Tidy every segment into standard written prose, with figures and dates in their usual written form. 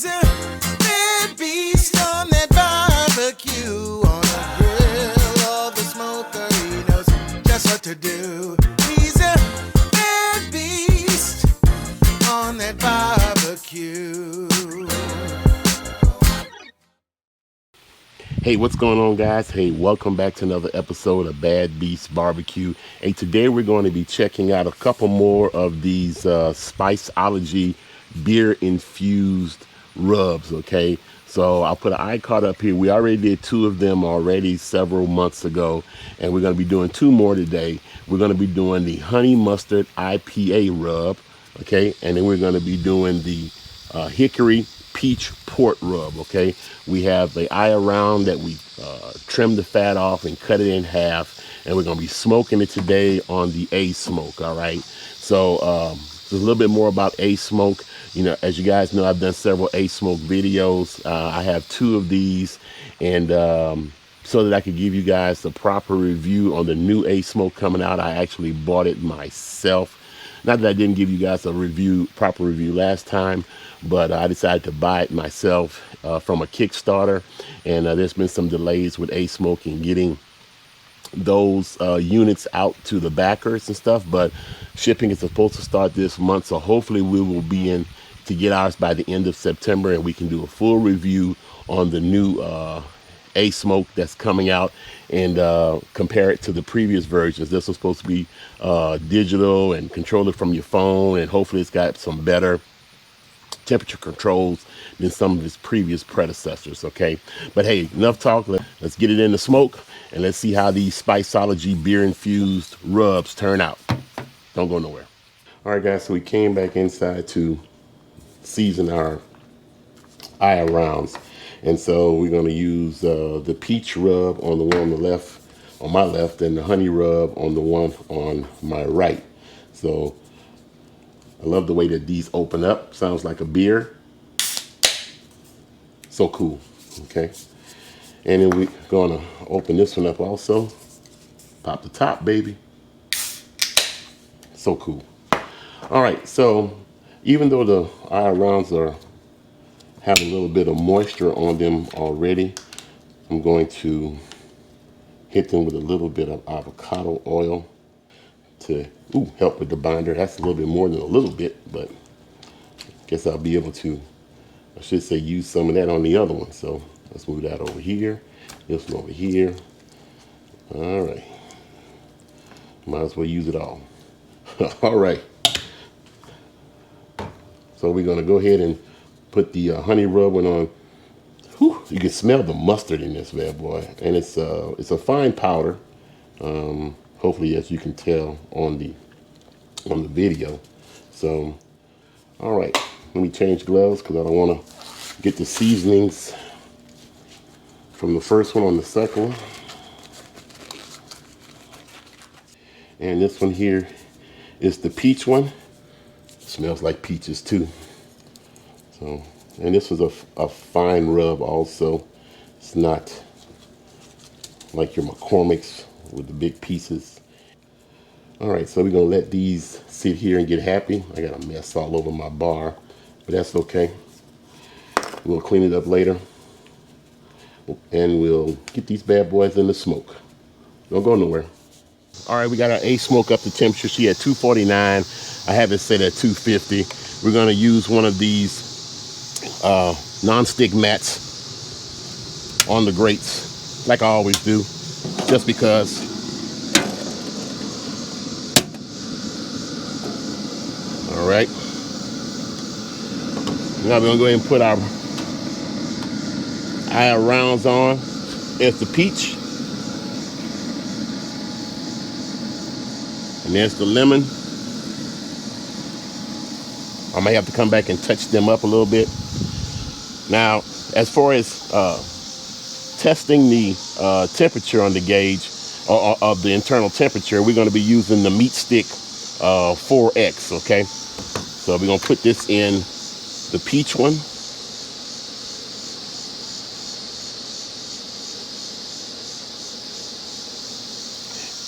He's a bad beast on that barbecue, on the grill or the smoker. He knows just what to do. He's a bad beast on that barbecue. Hey, what's going on, guys? Hey, welcome back to another episode of Bad Beast Barbecue. Hey, today we're going to be checking out a couple more of these Spiceology Beer-Infused rubs, okay? So I'll put an iCard up here. We already did two of them already several months ago, and we're going to be doing two more today. We're going to be doing the Honey Mustard IPA rub, okay? And then we're going to be doing the Hickory Peach Porter rub, okay? We have the eye around that we trimmed the fat off and cut it in half, and we're going to be smoking it today on the Asmoke, all right? So a little bit more about Asmoke. You know, as you guys know, I've done several Asmoke videos. I have two of these, and so that I could give you guys the proper review on the new Asmoke coming out, I actually bought it myself. Not that I didn't give you guys a proper review last time, but I decided to buy it myself from a Kickstarter, and there's been some delays with Asmoke in getting those units out to the backers and stuff, but shipping is supposed to start this month, so hopefully we will be in to get ours by the end of September, and we can do a full review on the new Asmoke that's coming out and compare it to the previous versions. This was supposed to be digital and control it from your phone, and hopefully it's got some better temperature controls than some of its previous predecessors, okay? But hey, enough talk. Let's get it in the smoke, and let's see how these Spiceology Beer-Infused rubs turn out. Don't go nowhere. All right, guys, so we came back inside to season our eye rounds. And so we're going to use the peach rub on the one on the left, on my left, and the honey rub on the one on my right. So I love the way that these open up. Sounds like a beer. So cool, okay? And then we're going to open this one up also. Pop the top, baby. So cool. All right, so even though the eye rounds have a little bit of moisture on them already, I'm going to hit them with a little bit of avocado oil to help with the binder. That's a little bit more than a little bit, but I guess I'll be able to, I should say, use some of that on the other one. So let's move that over here, this one over here. All right, might as well use it all. All right, so we're gonna go ahead and put the honey rub one on. Whew, you can smell the mustard in this bad boy, and it's a fine powder. Hopefully, as you can tell on the video. So, all right, let me change gloves because I don't want to get the seasonings from the first one on the second one. And this one here is the peach one. Smells like peaches too. So, and this was a fine rub also. It's not like your McCormick's with the big pieces. All right, so we're gonna let these sit here and get happy. I got a mess all over my bar, but that's okay. We'll clean it up later, and we'll get these bad boys in the smoke. Don't go nowhere. All right, we got our Asmoke up to temperature. She at 249. I have it set at 250. We're gonna use one of these non-stick mats on the grates, like I always do, just because. All right. Now we're gonna go ahead and put our eye rounds on. There's the peach, and there's the lemon. I may have to come back and touch them up a little bit. Now, as far as testing the temperature on the gauge of the internal temperature, we're going to be using the MeatStick 4X, okay? So we're going to put this in the peach one.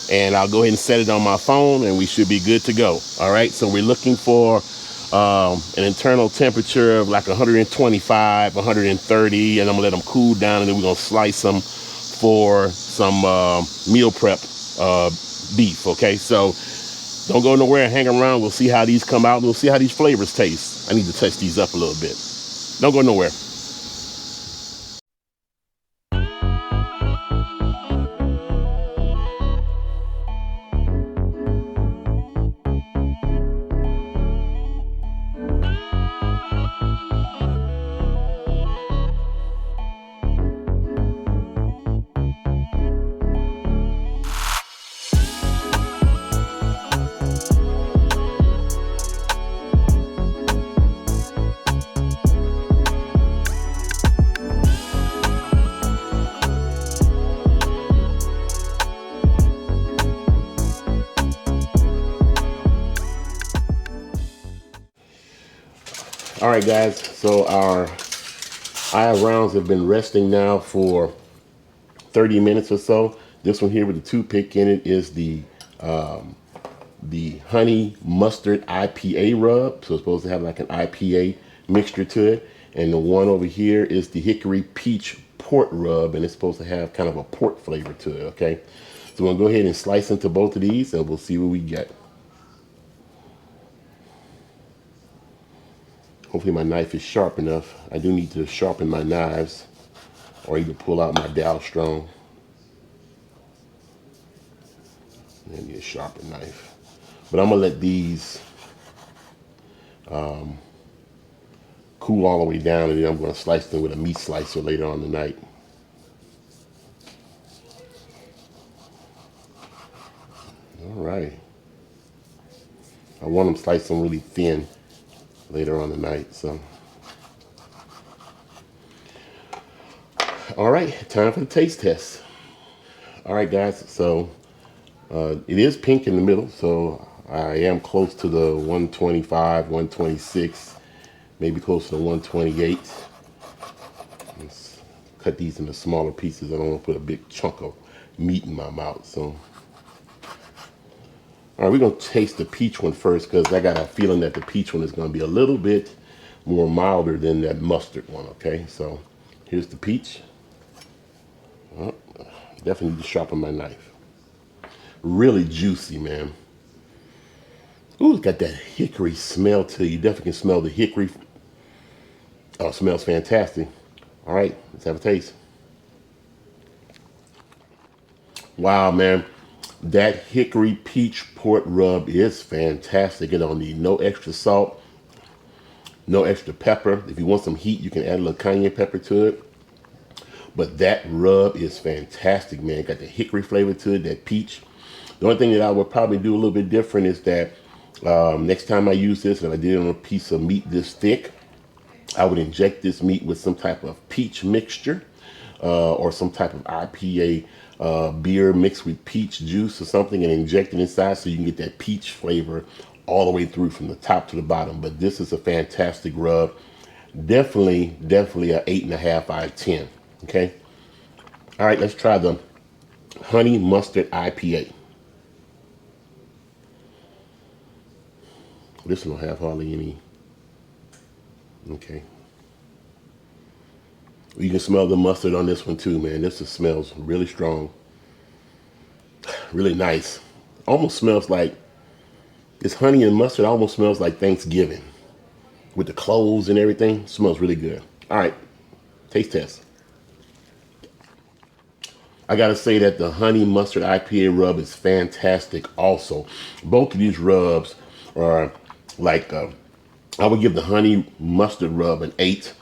And I'll go ahead and set it on my phone, and we should be good to go. All right, so we're looking for an internal temperature of like 125, 130, and I'm gonna let them cool down, and then we're gonna slice them for some meal prep beef. Okay, so don't go nowhere, hang around. We'll see how these come out. We'll see how these flavors taste. I need to touch these up a little bit. Don't go nowhere. All right, guys, so our eye rounds have been resting now for 30 minutes or so. This one here with the toothpick in it is the Honey Mustard IPA rub. So it's supposed to have like an IPA mixture to it. And the one over here is the Hickory Peach Port rub, and it's supposed to have kind of a port flavor to it, okay? So we'll go ahead and slice into both of these, and we'll see what we get. Hopefully my knife is sharp enough. I do need to sharpen my knives, or either pull out my Dow Strong. I need a sharper knife. But I'm gonna let these cool all the way down, and then I'm gonna slice them with a meat slicer later on tonight. All right. I want them sliced them really thin later on tonight, so. All right, time for the taste test. All right, guys, so it is pink in the middle, so I am close to the 125, 126, maybe close to the 128. Let's cut these into smaller pieces. I don't want to put a big chunk of meat in my mouth, so. All right, we're gonna taste the peach one first, because I got a feeling that the peach one is gonna be a little bit more milder than that mustard one, okay? So here's the peach. Oh, definitely need to sharpen my knife. Really juicy, man. Ooh, it's got that hickory smell to it. You definitely can smell the hickory. Oh, it smells fantastic. All right, let's have a taste. Wow, man. That Hickory Peach Port rub is fantastic. It don't need no extra salt, no extra pepper. If you want some heat, you can add a little cayenne pepper to it. But that rub is fantastic, man. It got the hickory flavor to it, that peach. The only thing that I would probably do a little bit different is that next time I use this, if I did it on a piece of meat this thick, I would inject this meat with some type of peach mixture or some type of IPA beer mixed with peach juice or something, and inject it inside so you can get that peach flavor all the way through from the top to the bottom. But this is a fantastic rub. Definitely a 8.5 out of 10. Okay. All right, let's try the Honey Mustard IPA. This one don't have hardly any. Okay. You can smell the mustard on this one too, man. This just smells really strong. Really nice. Almost smells like, this honey and mustard almost smells like Thanksgiving. With the cloves and everything. It smells really good. All right, taste test. I gotta say that the Honey Mustard IPA rub is fantastic also. Both of these rubs are like, I would give the Honey Mustard rub an 8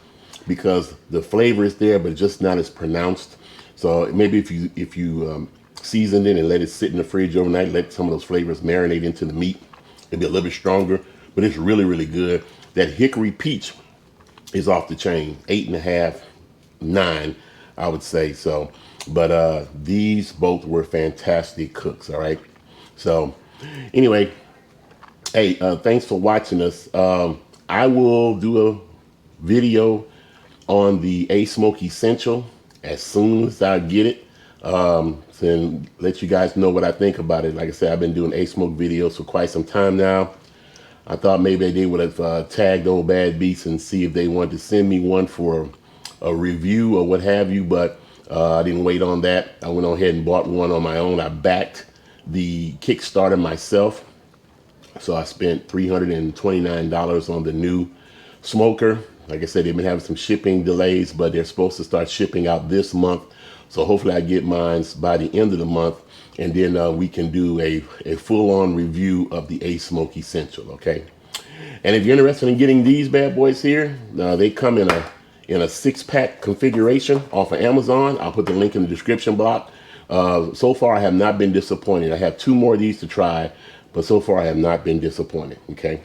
because the flavor is there, but just not as pronounced. So maybe if you season it and let it sit in the fridge overnight, let some of those flavors marinate into the meat, it'll be a little bit stronger, but it's really, really good. That Hickory Peach is off the chain, 8.5, 9, I would say. So, but these both were fantastic cooks, all right? So anyway, hey, thanks for watching us. I will do a video on the Asmoke Essential as soon as I get it, and let you guys know what I think about it. Like I said, I've been doing Asmoke videos for quite some time now. I thought maybe they would have tagged old Bad Beast and see if they wanted to send me one for a review or what have you, but I didn't wait on that. I went on ahead and bought one on my own. I backed the Kickstarter myself. So I spent $329 on the new smoker. Like I said, they've been having some shipping delays, but they're supposed to start shipping out this month. So hopefully I get mine by the end of the month, and then we can do a full-on review of the Asmoke Essential, okay? And if you're interested in getting these bad boys here, they come in a 6-pack configuration off of Amazon. I'll put the link in the description box. So far, I have not been disappointed. I have 2 more of these to try, but so far I have not been disappointed, okay?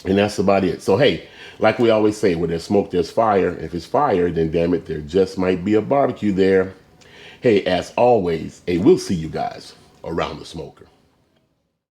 And that's about it. So, hey, like we always say, where there's smoke, there's fire. If it's fire, then damn it, there just might be a barbecue there. Hey, as always, hey, we'll see you guys around the smoker.